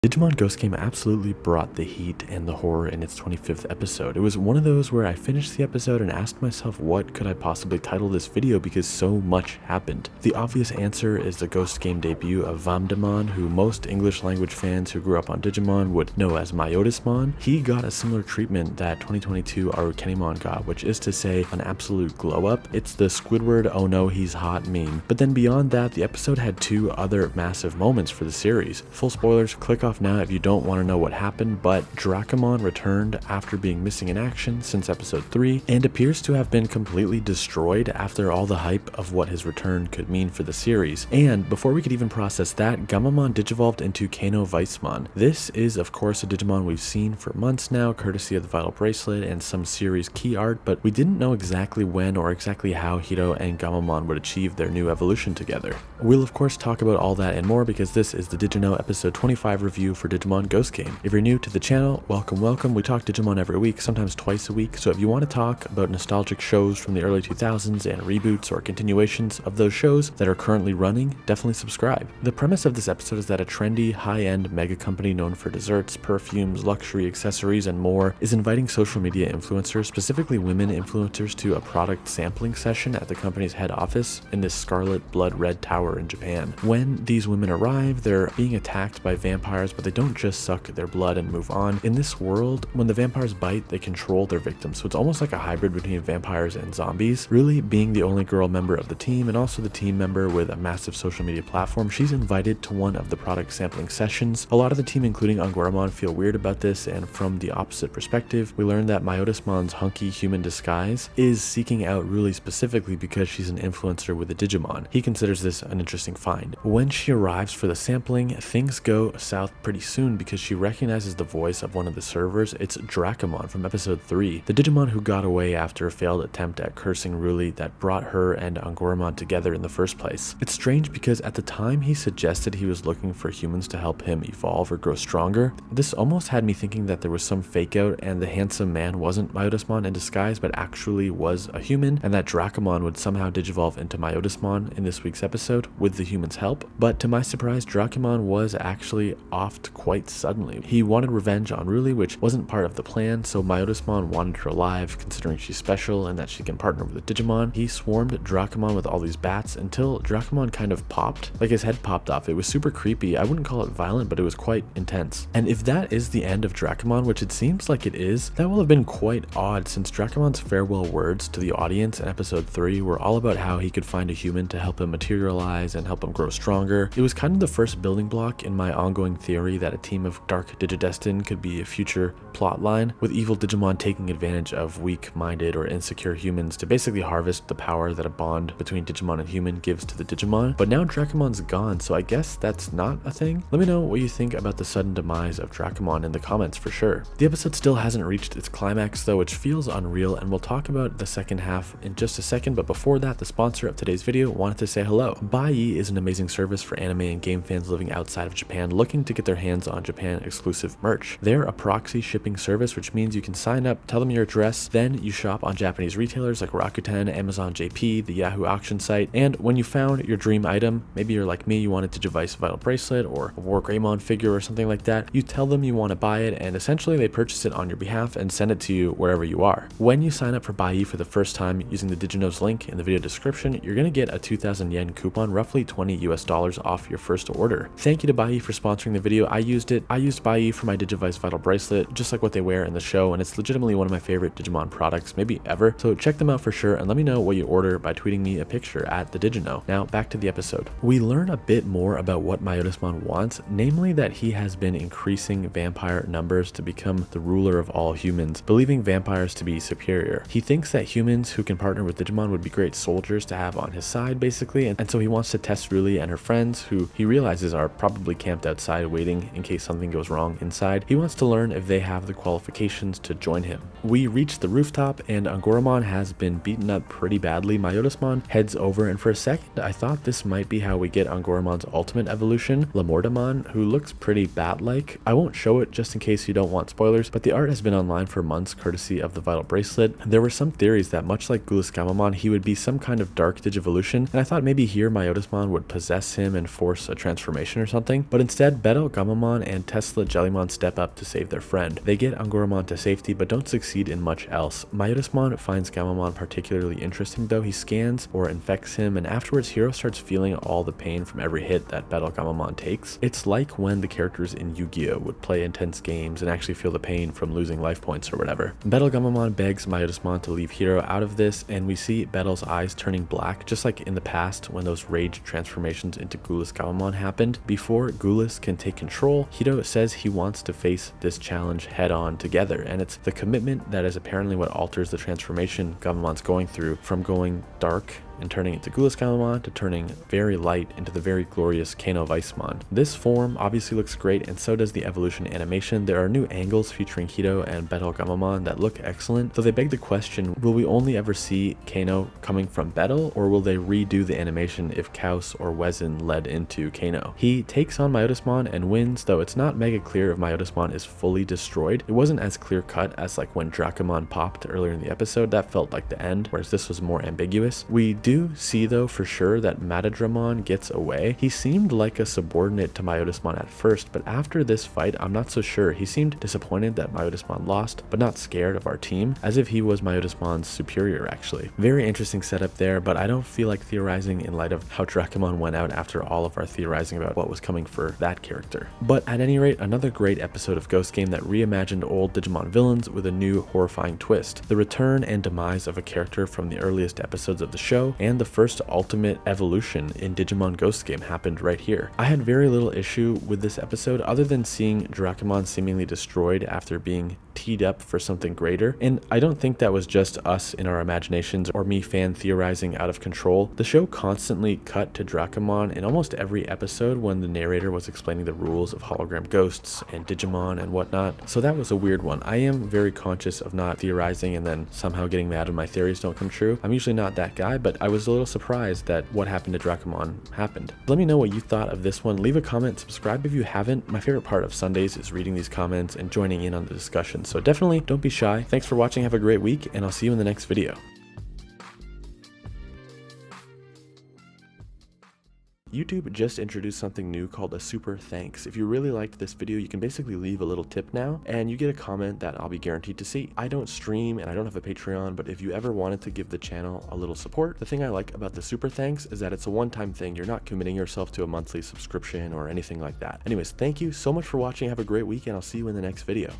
Digimon Ghost Game absolutely brought the heat and the horror in its 25th episode. It was one of those where I finished the episode and asked myself what could I possibly title this video because so much happened. The obvious answer is the Ghost Game debut of Vamdemon, who most English language fans who grew up on Digimon would know as Myotismon. He got a similar treatment that 2022 Arukenimon got, which is to say an absolute glow up. It's the Squidward oh no he's hot meme. But then beyond that, the episode had two other massive moments for the series. Full spoilers, click off now if you don't want to know what happened, but Dracumon returned after being missing in action since episode 3 and appears to have been completely destroyed after all the hype of what his return could mean for the series. And before we could even process that, Gammamon digivolved into Canoweissmon. This is of course a Digimon we've seen for months now, courtesy of the Vital Bracelet and some series key art, but we didn't know exactly when or exactly how Hiro and Gammamon would achieve their new evolution together. We'll of course talk about all that and more because this is the Digino episode 25 review for Digimon Ghost Game. If you're new to the channel, welcome. We talk Digimon every week, sometimes twice a week, so if you want to talk about nostalgic shows from the early 2000s and reboots or continuations of those shows that are currently running, definitely subscribe. The premise of this episode is that a trendy, high-end mega company known for desserts, perfumes, luxury accessories, and more is inviting social media influencers, specifically women influencers, to a product sampling session at the company's head office in this scarlet blood red tower in Japan. When these women arrive, they're being attacked by vampires, but they don't just suck their blood and move on. In this world, when the vampires bite, they control their victims, so it's almost like a hybrid between vampires and zombies. Really, being the only girl member of the team and also the team member with a massive social media platform, she's invited to one of the product sampling sessions. A lot of the team, including Anguramon, feel weird about this, and from the opposite perspective, we learn that Myotismon's hunky human disguise is seeking out Ruli specifically because she's an influencer with a Digimon. He considers this an interesting find. When she arrives for the sampling, things go south pretty soon because she recognizes the voice of one of the servers. It's Dracumon from episode 3, the Digimon who got away after a failed attempt at cursing Ruli that brought her and Anguramon together in the first place. It's strange because at the time he suggested he was looking for humans to help him evolve or grow stronger. This almost had me thinking that there was some fake out and the handsome man wasn't Myotismon in disguise but actually was a human, and that Dracumon would somehow digivolve into Myotismon in this week's episode with the human's help. But to my surprise, Dracumon was actually offed quite suddenly. He wanted revenge on Ruli, which wasn't part of the plan, so Myotismon wanted her alive, considering she's special and that she can partner with a Digimon. He swarmed Dracumon with all these bats until Dracumon kind of popped, like his head popped off. It was super creepy. I wouldn't call it violent, but it was quite intense. And if that is the end of Dracumon, which it seems like it is, that will have been quite odd since Dracumon's farewell words to the audience in episode 3 were all about how he could find a human to help him materialize and help him grow stronger. It was kind of the first building block in my ongoing theory that a team of dark Digidestin could be a future plotline, with evil Digimon taking advantage of weak-minded or insecure humans to basically harvest the power that a bond between Digimon and human gives to the Digimon. But now Dracumon's gone, so I guess that's not a thing? Let me know what you think about the sudden demise of Dracumon in the comments for sure. The episode still hasn't reached its climax though, which feels unreal, and we'll talk about the second half in just a second, but before that, the sponsor of today's video wanted to say hello. Buyee is an amazing service for anime and game fans living outside of Japan looking to get their hands on Japan exclusive merch. They're a proxy shipping service, which means you can sign up, tell them your address, then you shop on Japanese retailers like Rakuten, Amazon JP, the Yahoo auction site, and when you found your dream item, maybe you're like me, you want a Digivice Vital Bracelet or a Wargreymon figure or something like that, you tell them you want to buy it and essentially they purchase it on your behalf and send it to you wherever you are. When you sign up for Buyee for the first time using the Digino's link in the video description, you're going to get a 2,000 yen coupon, roughly $20 US off your first order. Thank you to Buyee for sponsoring the video. I used Buyee for my Digivice Vital Bracelet, just like what they wear in the show, and it's legitimately one of my favorite Digimon products, maybe ever. So check them out for sure, and let me know what you order by tweeting me a picture at the Digino. Now back to the episode. We learn a bit more about what Myotismon wants, namely that he has been increasing vampire numbers to become the ruler of all humans, believing vampires to be superior. He thinks that humans who can partner with Digimon would be great soldiers to have on his side, basically, and so he wants to test Ruli and her friends, who he realizes are probably camped outside waiting in case something goes wrong inside. He wants to learn if they have the qualifications to join him. We reach the rooftop and Anguramon has been beaten up pretty badly. Myotismon heads over, and for a second I thought this might be how we get Anguramon's ultimate evolution, Lamortamon, who looks pretty bat-like. I won't show it just in case you don't want spoilers, but the art has been online for months courtesy of the Vital Bracelet. There were some theories that much like Gammamon, he would be some kind of dark Digivolution, and I thought maybe here Myotismon would possess him and force a transformation or something, but instead Betelgammamon Betelgammamon and Tesla Jellymon step up to save their friend. They get Angoramon to safety but don't succeed in much else. Myotismon finds Gammamon particularly interesting though. He scans or infects him, and afterwards Hiro starts feeling all the pain from every hit that Betelgammamon takes. It's like when the characters in Yu-Gi-Oh! Would play intense games and actually feel the pain from losing life points or whatever. Betelgammamon begs Myotismon to leave Hiro out of this, and we see Betel's eyes turning black, just like in the past when those rage transformations into Ghoulless Gammamon happened. Before Ghoulless can take control, Hiro says he wants to face this challenge head on together, and it's the commitment that is apparently what alters the transformation Gammamon's going through, from going dark and turning into Ghoulless Gammamon to turning very light into the very glorious Canoweissmon. This form obviously looks great, and so does the evolution animation. There are new angles featuring Hiro and Betelgammamon that look excellent, though they beg the question, will we only ever see Kano coming from Betel, or will they redo the animation if Kaus or Wezen led into Kano? He takes on Myotismon and wins, though it's not mega clear if Myotismon is fully destroyed. It wasn't as clear cut as like when Dracumon popped earlier in the episode. That felt like the end, whereas this was more ambiguous. We do see though for sure that Vamdemon gets away. He seemed like a subordinate to Myotismon at first, but after this fight I'm not so sure. He seemed disappointed that Myotismon lost, but not scared of our team, as if he was Myotismon's superior actually. Very interesting setup there, but I don't feel like theorizing in light of how Dracumon went out after all of our theorizing about what was coming for that character. But at any rate, another great episode of Ghost Game that reimagined old Digimon villains with a new horrifying twist. The return and demise of a character from the earliest episodes of the show, and the first ultimate evolution in Digimon Ghost Game happened right here. I had very little issue with this episode other than seeing Dracumon seemingly destroyed after being teed up for something greater, and I don't think that was just us in our imaginations or me fan theorizing out of control. The show constantly cut to Dracumon in almost every episode when the narrator was explaining the rules of hologram ghosts and Digimon and whatnot, so that was a weird one. I am very conscious of not theorizing and then somehow getting mad when my theories don't come true. I'm usually not that guy, but I was a little surprised that what happened to Dracumon happened. Let me know what you thought of this one. Leave a comment, subscribe if you haven't. My favorite part of Sundays is reading these comments and joining in on the discussion, so definitely don't be shy. Thanks for watching, have a great week, and I'll see you in the next video. YouTube just introduced something new called a super thanks. If you really liked this video, you can basically leave a little tip now, and you get a comment that I'll be guaranteed to see. I don't stream and I don't have a Patreon, but if you ever wanted to give the channel a little support, the thing I like about the super thanks is that it's a one-time thing. You're not committing yourself to a monthly subscription or anything like that. Anyways, thank you so much for watching. Have a great week, and I'll see you in the next video.